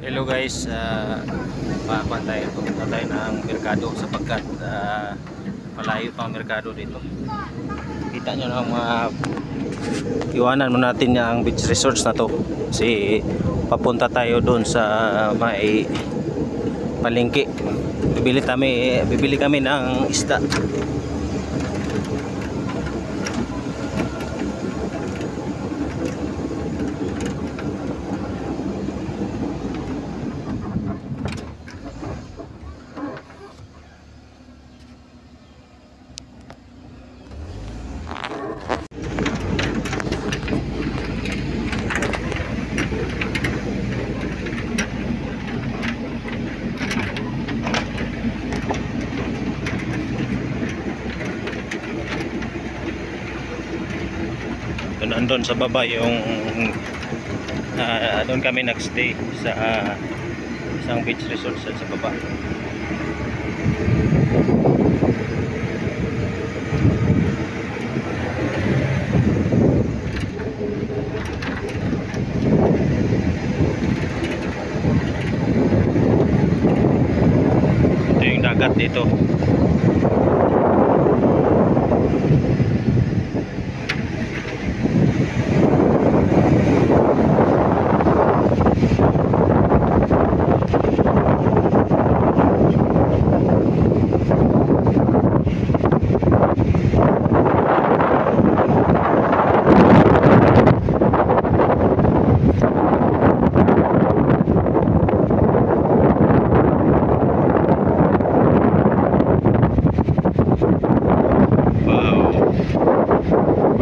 Hello guys, pupunta tayo ng merkado sapagkat malayo pang merkado dito. Kita nyo na iwanan mo natin yung beach resorts na to kasi papunta tayo doon sa may palengke. Bibili kami ng isda. Nandun sa baba yung doon kami nagstay sa isang beach resort sa baba. Ito yung dagat dito.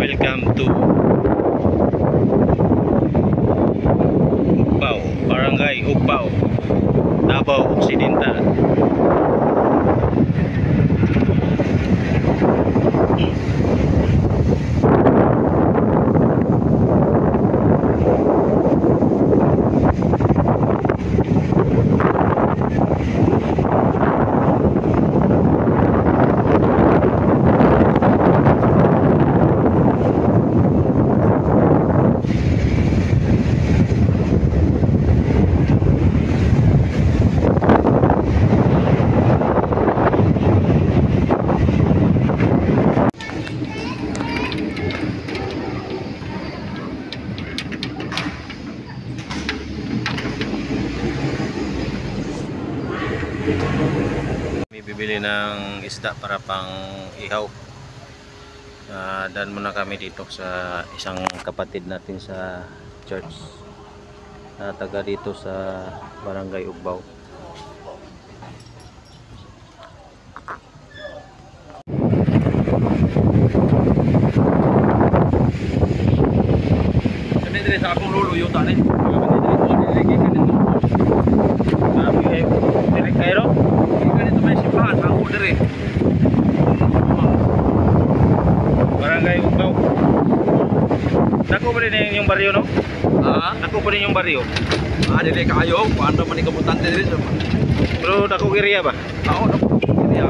Welcome to Ugbaw, Barangay Ugbaw, Davao Occidental. May bibili ng isda para pang ihaw. Dan muna kami dito sa isang kapatid natin sa church na taga dito sa Barangay Ugbaw. Kami dire sa akong lolo yuta ni. Direk kayo? Ganito may simbahan sa ako dire. Barangay Ugbaw. Dako pa rin yung baryo, no? Ah, Dako pa rin yung baryo. dire kayo, paano man ikabutante dire sa. Pero dako area ba? Ako no. Iya.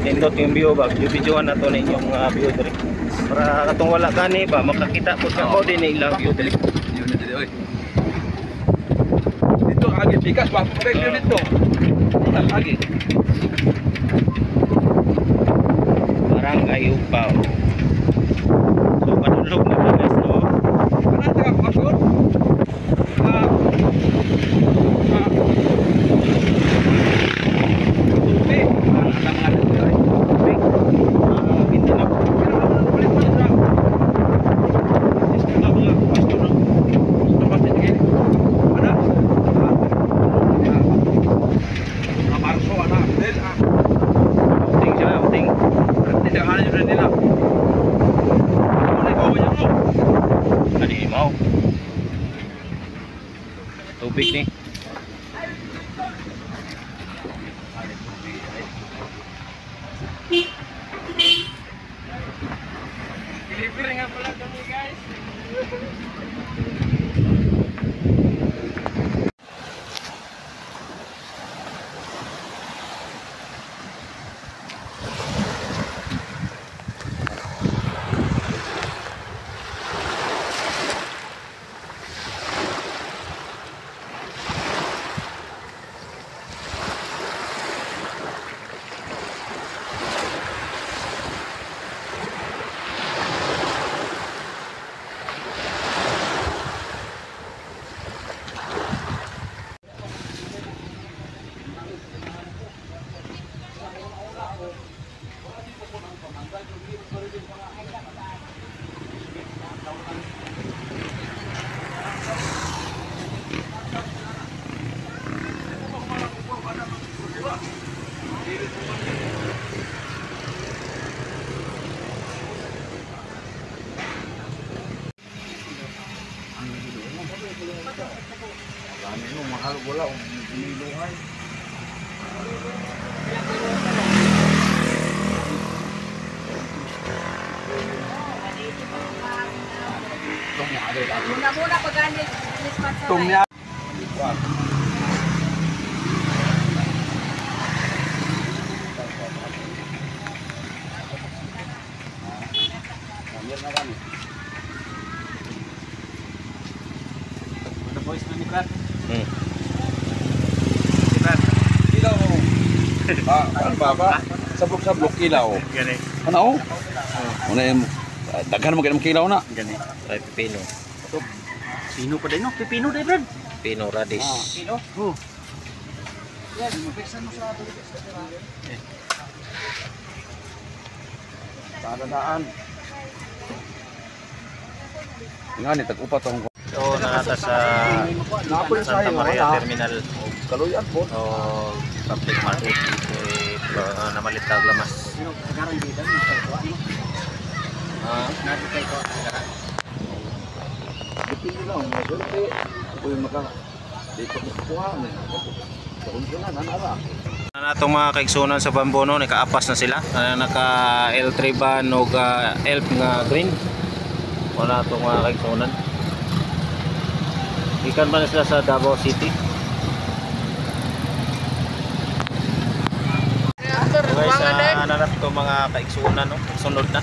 Nindot yung view ba? Videoan na to na inyong view diri. Para katong wala gani ba makakita po ka mo din ilang view diri. Yun na dire oy. Dito agi bigas ba? Pwede dito. Bigas agi. Barangay Ugbaw. So padulog na ba guys, no? Ana taga pasod. Ah. Tubi. Ana mga dire. Big. Binti na. Balik pa sa. Isto na mga pastor no. Ito pa sige. Ana. Marso ana. Del ah. Uting siya, uting. Tidak ada juga nila. Ano ko ba yung Ani mau. Tubig ni. Delivery nga pala kami guys. Ano mahal wala umiluhay. Muna pag-anit. Tumya. Hmm. Ilaw. Ano ba? Sablok-sablok ilaw. Gani. Ano? Ano yung daghan mo ganang kilaw na. Gani. Ay pipino. Pino pa din no? Pipino din rin. Pino radish. Pino? Oo. Yan, mapiksan mo sa tulis. Dadaan. Nga ni tag-upat ang So nakata sa Santa Maria Terminal kaluyan po. o public market namalitag lamas. Dipindi lang, maswerte. Ako yung dito kukuha. Kaunsunan, anara. Natong mga kaigsunan sa Bambono, nakaapas na sila. Naka L3 van o elf nga green. Wala itong mga kaigsunan. Ikan ba na sila sa Davao City? Okay, sa nanap to mga kaigsunan, no? Sunod na.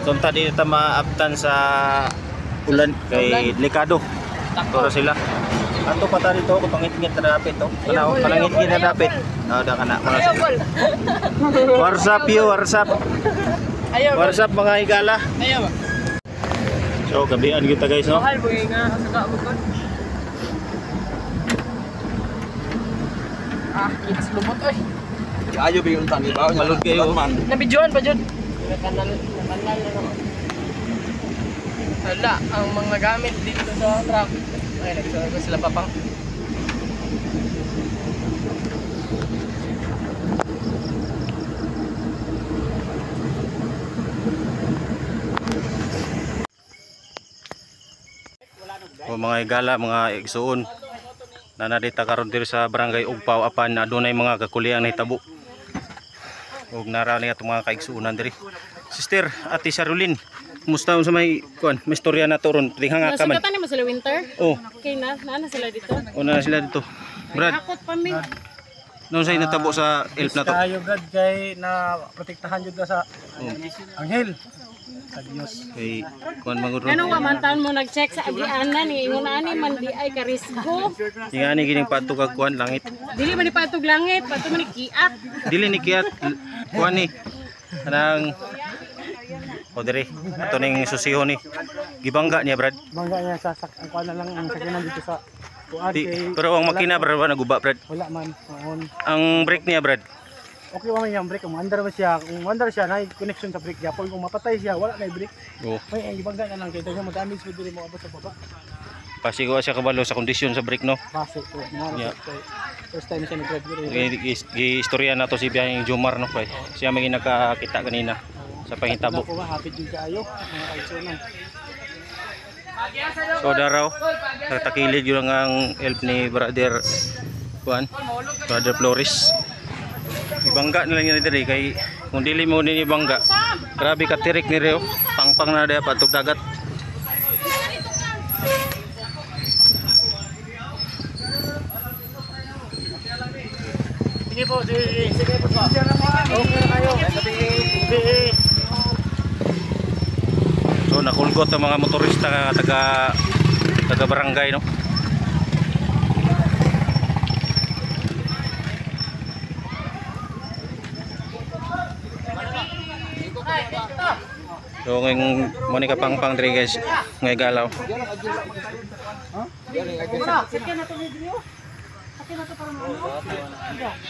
Sunta din ito maaptan sa ulan kay delikado. Toro sila. Ato pata dito ko pangit-ngit na dapit to. Kana panangit-ngit na dapit. Da kana kuna sila. WhatsApp yo, WhatsApp. WhatsApp mga higala. Ayaw ba? So gabian kita guys, no. Mahal mo nga sa kaabot. Kita lumot oy. Ayo bigyan tani ba? Malud kayo. Nabidyoan pa jud. Kanal na naman. Hala, ang mga gamit dito sa truck. Ay, nagsasabi ko sila papang. O mga higala, mga igsuon. Nanadita karon diri sa barangay Ugpaw apan na adunay mga kakuliang nahitabo. Ug narani atong mga kaigsuonan diri. Sister, Ate Sarulin, kumusta sa may kuan? May istorya na to ron. Tinghanga ka man. Nasugatan ni mo sila winter? Oh, Okay na sila dito. una na sila dito. Brad, Akot pa mi. noon sa natabo sa elf na to. Kayo gad kay na protektahan jud ka sa anghel sa Dios. Kay kuan manguron. Ano wa man taon mo nag-check sa agianan ni ingon ani man di ay karisgo. Ingani gining patugag kuan langit. Dili man ni patug langit, pato man ni kiat. Dili ni kiyat kuan ni. Kanang o diri ato ning susiho ni. Gibangga niya, Brad. Bangga niya sa ang kuan na lang ang sakyanan dito sa kuan Di, kay pero ang makina, Brad, wala naguba, Brad. wala man. Maon. Ang brake niya, Brad. Okay man yung brake, kung under ba siya, kung under siya na connection sa brake gyapon, kung mapatay siya wala na brake. Oh, May ang ibangga na lang kay daw mo damage mo diri mo abot sa baba. pasigo siya kabalo sa kondisyon sa brake, no. Base ko. Yeah. First time siya nag-drive diri. Gi-istorya na to si biyaheng Jomar, no, kay siya may nakakita kanina sa pangitabo. Ako ba happy jud kaayo mga kaigsunan. So daraw, takilid yun ang help ni Brother Juan, Brother Flores. Ibangga na lang yun diri kay kung dili mo din ibangga. Grabe ka tirik ni Reo, pangpang na daya patog dagat. Sige po, sige po. Okay na kayo. Sige. So nakulgot ang mga motorista taga barangay, no. So ngayong Monica Pangpang diri guys, ngay galaw.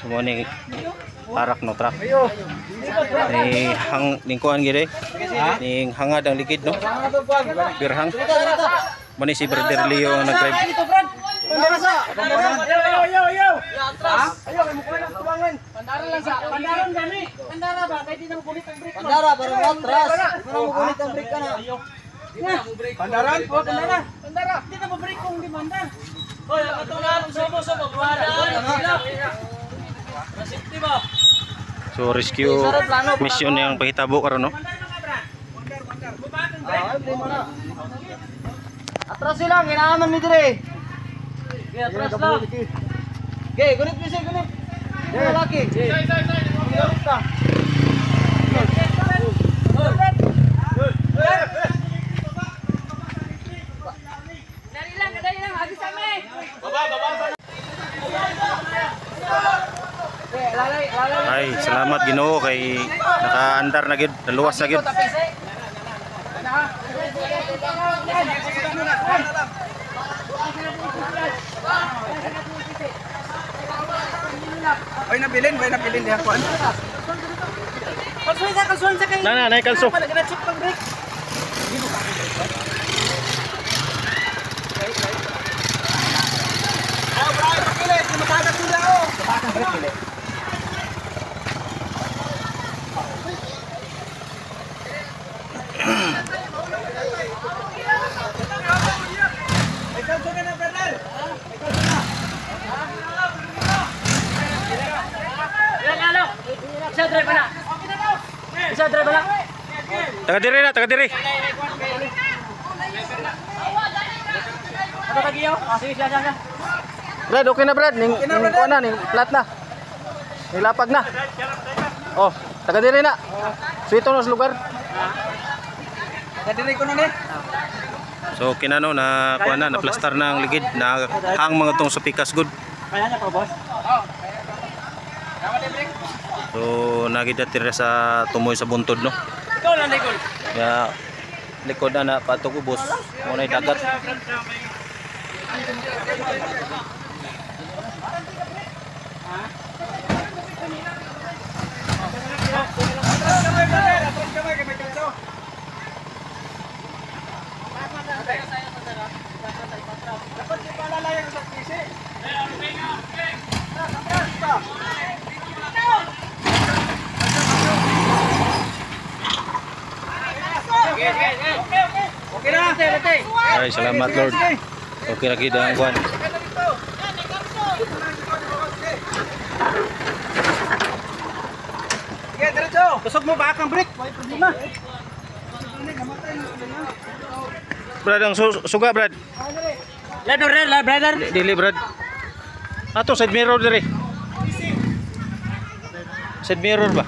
Sumuni parak no truck. Ni ning kuan gid ning hangad ang likid no. Birhang. Mani si Brother Leo ang nag-drive. Pandaran gani. Pandara ba? Kaya di na magulit ang brake. Pandara, parang atras. Parang magulit ang brake ka na. Pandaran? Oh, pandara. Pandara. Di na mabrake kung di banda. Hoy, ang katunan ng sobo-sobo. Buhada. Safety ba? So rescue mission yang pahitabo karon no. Atras sila, ginaaman mi dire. Okay, atras lang. Okay, gunit mi siya, gunit. Lalaki. Dali lang, habis kami. Ay, salamat Ginoo kay nakaandar na gid, naluwas na gid. Oy, nabilin diha kuan. Kalsuan sa kay. Na nay kalso. Nag-check pang brake. Bisa drive na. Taga diri na, taga diri. Ano tagiyo? Sige, siya. Brad, okay na Brad. Ning kuan na, ning flat na. Ning lapag na. Oh, taga diri na. Suito no sa lugar. Kadiri ko na ni. So kinano na kuan na plaster na ang ligid na hang mga tong sa pikas good. Kaya niya pa, boss. So nagidatira sa tumoy sa buntod no. Ikaw lang, Nicol. Ya likod na patog ubos mo na dagat. Okay na. Ay salamat Lord. Okay ra gid ang kuan. Okay, diretso. Kusog mo ba ang brake? May problema. Brad ang suga Brad. Brother. Dili Brad. Ato side mirror diri. Side mirror ba?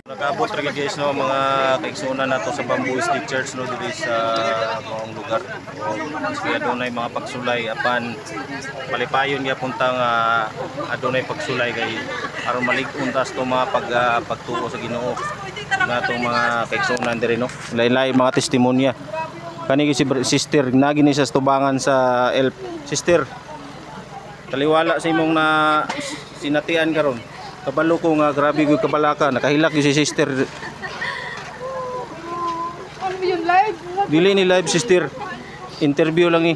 Nakaabot ra guys no mga kaigsunan nato sa Bamboo Stick Church no diri sa maong lugar. Kaya adunay mga pagsulay apan palipayon gyapon ta nga adunay pagsulay kay aron malig-on tas to mga pagtuo sa Ginoo. Natong mga kaigsunan diri no. Lain-lain mga testimonya. Kani si sister nagi ni sa tubangan sa elf. Sister taliwala sa imong na sinatian karon. Kabalo ko nga grabe ko kabalaka nakahilak yung si sister. Ano yun live? Dili ni live sister. Interview lang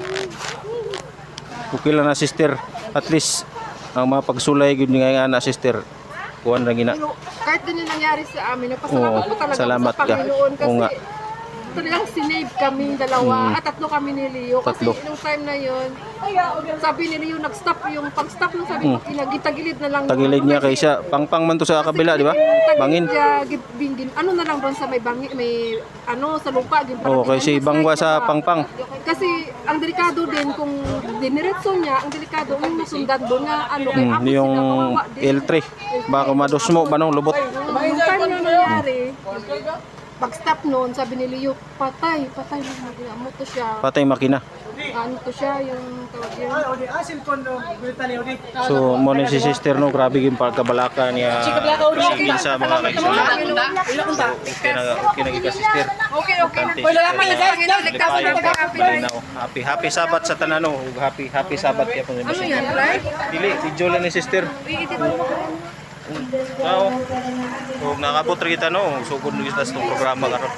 Okay lang na sister. At least ang mga pagsulay gud nga ana sister. Kuan lang gina. Kahit din yung nangyari sa amin, napasalamat ko talaga salamat sa Panginoon ka. Oo nga. kasi talagang sinave kaming dalawa at tatlo kami ni Leo kasi Tatlo. nung time na yun sabi ni Leo nag-stop yung pag-stop nung sabi ko gitagilid na lang Tagilid niya kay siya. Pangpang man to sa kabila, di ba? Bangin. Ano na lang doon sa may bangin, may ano sa lupa din Oo, kay si bangwa sa pangpang. kasi ang delikado din kung diniretso niya, ang delikado yung nasundan doon nga ano kay ako Yung sila kawawa din. L3. Baka madusmo ba nung lubot. Nung time na nangyari, pag-stop noon, sabi ni Leo, patay lang mag-amo to siya. Patay makina. ano to siya, yung tawag yun. So mo ni si sister no, grabe yung pagkabalaka niya. Sige sa mga kaigsunan. Okay na sister. Okay. Happy Sabat sa tanan no. Happy Sabat kaya po. Ano yan, Clark? Dili, video lang ni sister. Now, kung nakabot rin kita no, sugod nyo kita sa itong programa karon.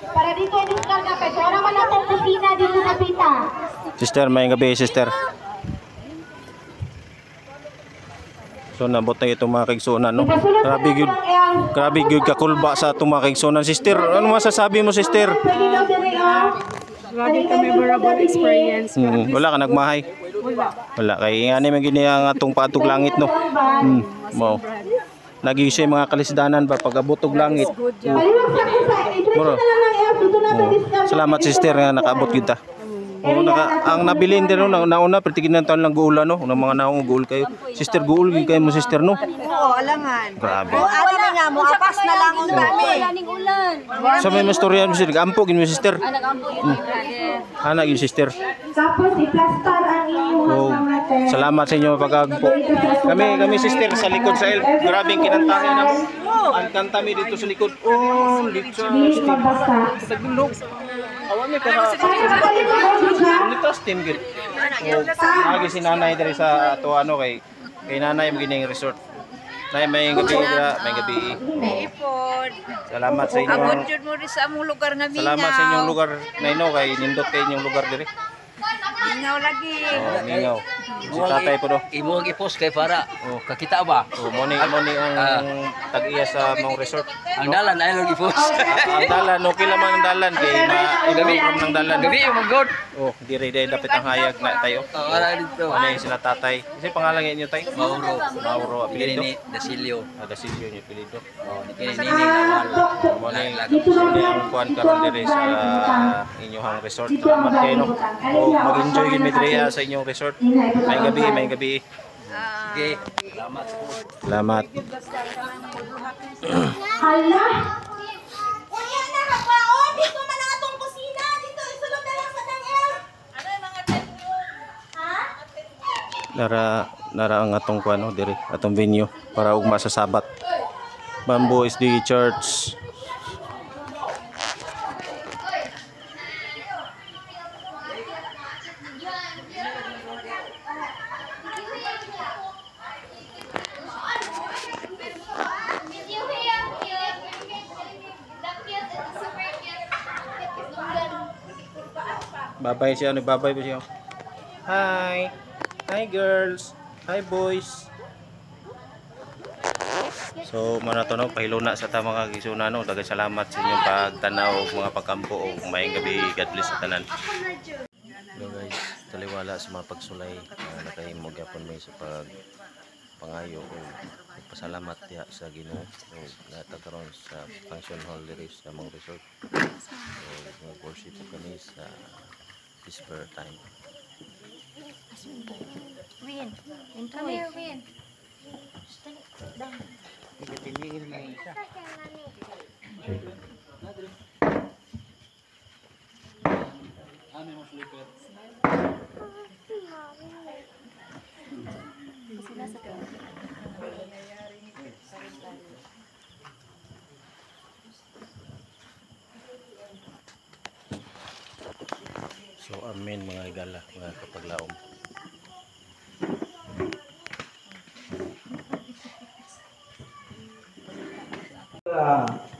Para dito yung diskarga pa. Wala naman natong kusina dito sa pita. Sister, may gabi sister. So nabot na itong mga kaigsunan no. Grabe gyud kakulba sa itong mga kaigsunan sister. Ano masasabi mo sister? Grabe ka memorable experience. Wala ka nagmahay? Wala. Kaya nga naman gini ang atong patog langit no. Mo. Nag-iisyo yung mga kalisdanan ba pag abot og langit. Muro. Salamat sister nga nakaabot kita. Ang nabilin din no, nauna pertigin ng taon lang guula no, ng mga naong guul kayo. Sister guul kayo mo sister no. Oo, alangan. Grabe. Ano na nga mo, apas na lang ang kami. Sa may mastorya mo sister, ampo gin mo sister. Ana gin sister. Tapos i-plaster ang inyong mga Salamat sa inyo pag-agpo. Kami sister sa likod sa El. Grabe ang kinantahin na mo. Ang kanta mi dito sa likod. Oh, dito sa Tagulog. Awan mi ka nito steam gid. Lagi si nanay diri sa ato ano kay nanay mo gining resort. Nay may gabi may gabi. Ipod. Salamat sa inyo. Abot jud mo rin sa among lugar nga mingaw. Salamat sa inyong lugar. Nayno kay nindot kay inyong lugar diri. Mingaw lagi. Oh, mingaw. Si tatay po do. Imo i-post kay para. Oh, kakita ba? Oh, mo ni ang tag-iya sa mong resort. Ang dalan ay lang i-post. Ang dalan, okay lang man ang dalan kay ma-improve ng dalan. Gabi yung mag-god. Oh, diri dapat ang hayag na tayo. Wala dito. Ano yung sila tatay? Kasi pangalan niyo tay? Mauro apelyido. Ni Dasilio. Dasilio niyo apelyido. Oh, ni Nawal. Mo ni ang kuan karon diri sa inyong resort. Salamat kayo no. Oh, mag-enjoy gid mi diri sa inyong resort. May gabi. Sige. Salamat. Salamat. Hala! Uya na kapaon! Dito man ang atong kusina! Dito, isulong na lang sa tangel! Ano yung mga Ha? Nara ang atong kuan no diri, atong venue para ugma sa Sabat. Bamboo SD Church. Babay siya, nagbabay pa siya. Hi! Hi girls! Hi boys! So, manatono, pahilo na sa tamang kagisuna, no? Daghang salamat sa inyong pagtanaw, mga pagkampo, o mayang gabi, God bless sa tanan. Hello guys, taliwala sa mga pagsulay, nakahimog yapon may sa pangayo o pasalamat ya sa Ginoo o natakaroon sa function hall diri sa mga resort. So, mag-worship kami sa whisper time. Win. Come here, Win. Down. So amen mga igala, mga kapaglaom.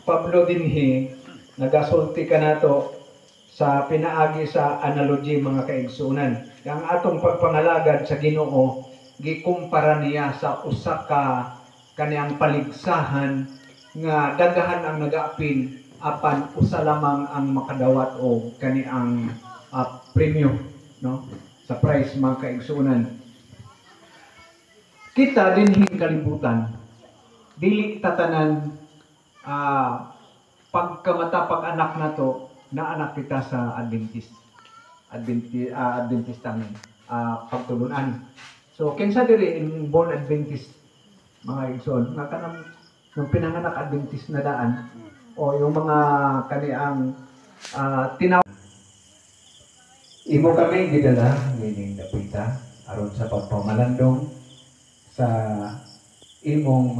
Pablo dinhi nagasulti ka nato sa pinaagi sa analogy mga kaigsunan. Ang atong pagpangalagad sa Ginoo gikumpara niya sa usa ka kaniyang paligsahan nga daghan ang nagaapil apan usa lamang ang makadawat o kaniyang premyo no sa prize mga kaigsunan. Kita dinhing kalibutan dili tatanan pagkamata pag anak na to na anak kita sa Adventistang pagtulunan. So kinsa diri in born Adventist mga igsoon nga kanang nung pinanganak Adventist na daan o yung mga kaniang imo kami gidala nining dapita aron sa pagpamalandong sa imong